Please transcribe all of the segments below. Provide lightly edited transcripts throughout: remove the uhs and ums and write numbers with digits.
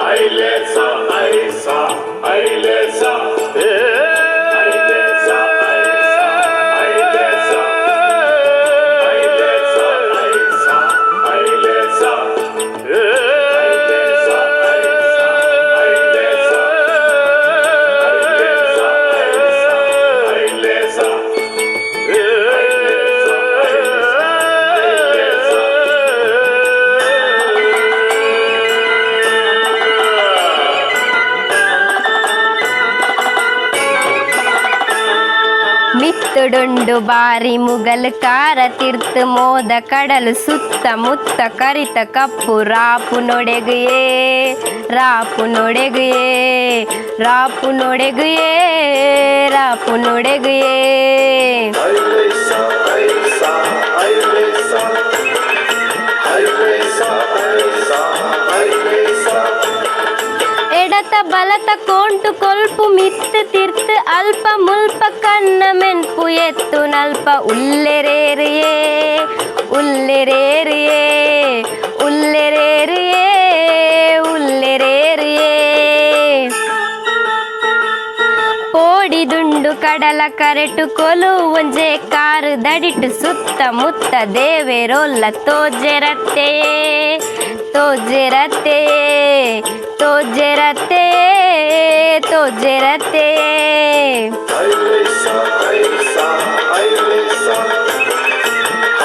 Ailesa, Aisa, Ailesa, Ailesa, Ailesa, Ailesa, Aisa, Ailesa, Ailesa, Ailesa, Ailesa, ಮಿತ್ತುಡುಂಡು ಬಾರಿ ಮುಗಲ್ ಕಾರ ತೀರ್ಥ ಮೋದ ಕಡಲು ಸುತ್ತ ಮುತ್ತ ಕರಿತ ಕಪ್ಪು ರಾಪು ನೊಡೆಗುಯೇ ರಾಪು ನೊಡೆಗುಯೇ ರಾಪು ನೊಡೆಗುಯೇ ರಾಪು ನೊಡೆಗುಯೇ Ailesa, Aisa, Ailesa, Ailesa, Aisa, Ailesa. ಎಡತ ಬಲತ ಕೋಂಟು ಕೊಲ್ಪು ಮಿತ್ತು ತೀರ್ಥ ಅಲ್ಪ ಮುಲ್ಪ ಕಣ್ಣ ಮೆನ್ಪು ಎತ್ತು ನಲ್ಪ ಉಲ್ಲೆರೇರಿಯೇ ಉಲ್ಲೆರೇರಿಯೇ ಉಲ್ಲೆರೇರಿಯೇ ಉಲ್ಲೆರೇರಿಯೇ ಪೋಡಿದುಂಡು ಕಡಲ ಕರೆಟು ಕೊಲು ಒಂಜೆ ಕಾರು ದಡಿಟು ಸುತ್ತ ಮುತ್ತ ದೇವೆರೊಲ್ಲ ತೋಜೆರತ್ತೆಯೇ ತೋಜೆರತ್ತೆಯೇ ತೋಜೆರತ್ತೆಯೇ ತೋಜೆರತ್ತೆಯೇ Ailesa, Aisa, Ailesa,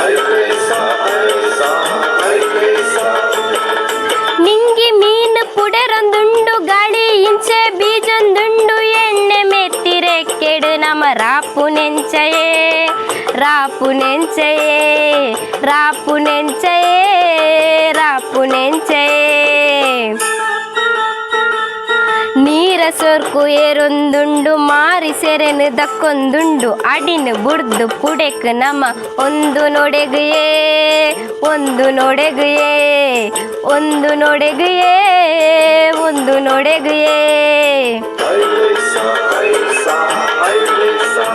Ailesa, Aisa, Ailesa. ನಿಂಗಿ ಮೀನು ಪುಡೆರೊಂದುಂಡು ಗಾಳಿ ಇಂಚೆ ಬೀಜೊಂದುಂಡು ಎಣ್ಣೆ ಮೆತ್ತಿರೆ ಕೆಡು ನಮ ರಾಪು ನೆಂಚಯೇ ರಾಪು ನೆಂಚಯೇ ರಾಪು ನೆಂಚಯೇ ರಾಪು ನೆಂಚಯೇ ನೀರ ಸೊರ್ಕು ಏರೊಂದುಂಡು ಮಾರಿ ಸೆರೆನು ದಕ್ಕೊಂದುಂಡು ಅಡಿನು ಬುಡ್ದು ಪುಡೆಕ್ ನಮ ಒಂದು ನೊಡೆಗುಯೇ ಒಂದು ನೊಡೆಗುಯೇ ಒಂದು ನೊಡೆಗುಯೇ ಒಂದು ನೊಡೆಗುಯೇ Ailesa, Aisa, Ailesa,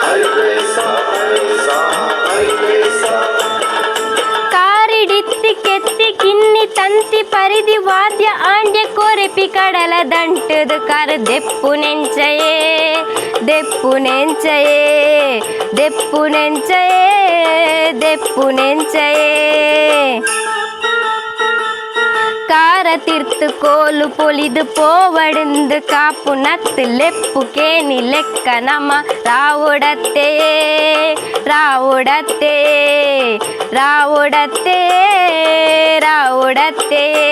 Ailesa, Aisa, Ailesa. ಕಾರಿಡಿತ್ತಿ ಕೆತ್ತಿ ಕಿನ್ನಿ ತಂತಿ ಪರಿದಿ ವಾದ್ಯ ಆಂಡ್ಯ ಕೊರೆಪಿ ಕಡಲ ದಂಟದು ಕರ ದೆಪ್ಪು ನೆಂಚಯೇ ದೆಪ್ಪು ನೆಂಚಯೇ ದೆಪ್ಪು ನೆಂಚಯೇ ದೆಪ್ಪು ನೆಂಚಯೇ ಕಾರ ತೀರ್ಥ ಕೋಲು ಪೊಲಿದು ಪೋವಡಿಂದು ಕಾಪು ನತ್ತು ಲೆಪ್ಪು ಕೇನಿ ಲೆಕ್ಕ ನಮ ರಾವುಡತ್ತೆಯೇ ರಾವುಡತ್ತೆಯೇ ರಾವುಡತ್ತೆಯೇ ರಾವುಡತ್ತೆಯೇ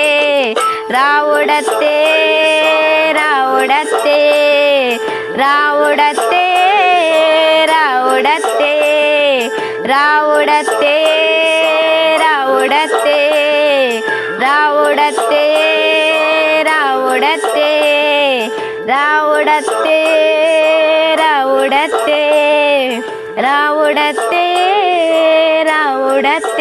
ರಾವುಡತ್ತೆಯೇ ರಾವುಡತ್ತೆಯೇ ರಾವುಡತ್ತೆಯೇ ರಾವುಡತ್ತೆಯೇ ರಾವುಡತ್ತೆಯೇ ರಾವುಡತ್ತೆಯೇ ರಾವುಡತ್ತೆಯೇ ರಾವುಡತ್ತೆಯೇ ರಾವುಡತ್ತೆಯೇ ರಾವುಡತ್ತೆಯೇ ರಾವುಡತ್ತೆಯೇ ರಾವುಡತ್ತೆಯೇ